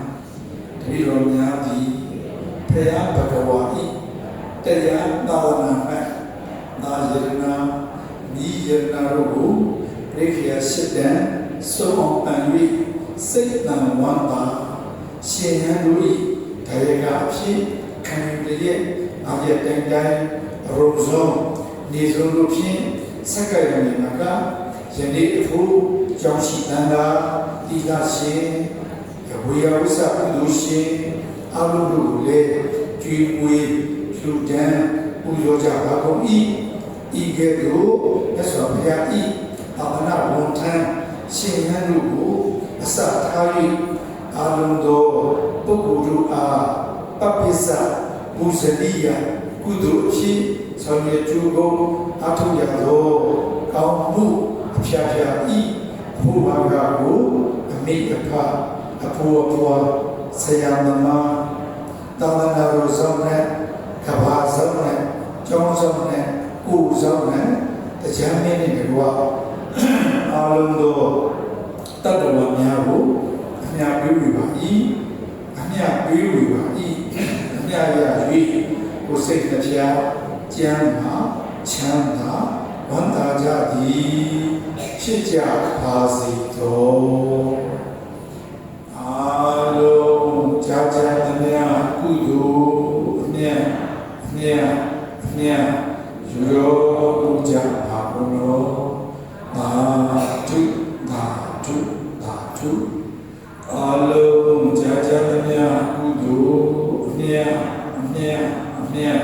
တပည့်တော်များသည်ဖရာဘဂဝါဤတရားသာသနာ၌နာယရနာဤယရနာတို့ကိုပြိခေယစစ်တံဆုံးအောင်အံ၍စိတ်တံဝန္တာရှင်ဟန်တို့ဤတရားကအဖြစ်ခံယူလျက်အပြည့်တိုင်တိုင်ရုံစုံနေစုံတို့ဖြင့်စက္ကရဏီမကယနေ့အဖို့ကြောင့်ရှိတန်တာတိကရှင်ဝေယဝိသပုလူရှင်အလုံးတို့ကိုလည်းကျွေးမွေးလှူဒန်းပူဇော်ကြပါကုန်၏ဤကဲ့သို့မြတ်စွာဘုရားဤသာသနာဝန်ထမ်းရှင်ဟန်တို့ကိုအစထား၍အလုံးသောပုဂ္ဂိုလ်တို့အားပပိစ္ဆပူဇလိယကုသိုလ်အဖြစ်ဆောင်ရွက်ကြကုန်အထောက်ရသောကောင်းမှုအဖျားဖျားဤဘုရားကကိုအမိအဖအဖို့အဖွာဆရာသမားသာသနာတော်ဆောင်နဲ့ကဘာဆောင်နဲ့ကျောင်းဆောင်နဲ့ကိုယ်ဆောင်နဲ့တရားမင်းနဲ့ကြွားအားလုံးသောတတ္တဝါများကိုအမြတ်ပေးဝေပါ၏အမြတ်ပေးဝေပါ၏အမြတ်ရ၍ကိုယ်စိတ်တရားကျမ်းမှာချမ်းသာဝန်တာကြသည်ဖြစ်ကြပါစေသောအားလုံးကြာကြာမြတ်ကုသိုလ်အမြတ်ယူတော်ကြပါဘုရောသာဓုအားလုံးကြာကြာမြတ်ကုသိုလ်အမြတ်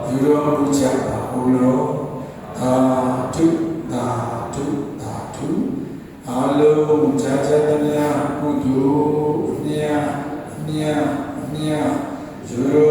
ယူတော်ကြပါဘုရောသာဓုအားလုံးကြာကြာမြတ်ကုသိုလ်အမြတ်ယူတော်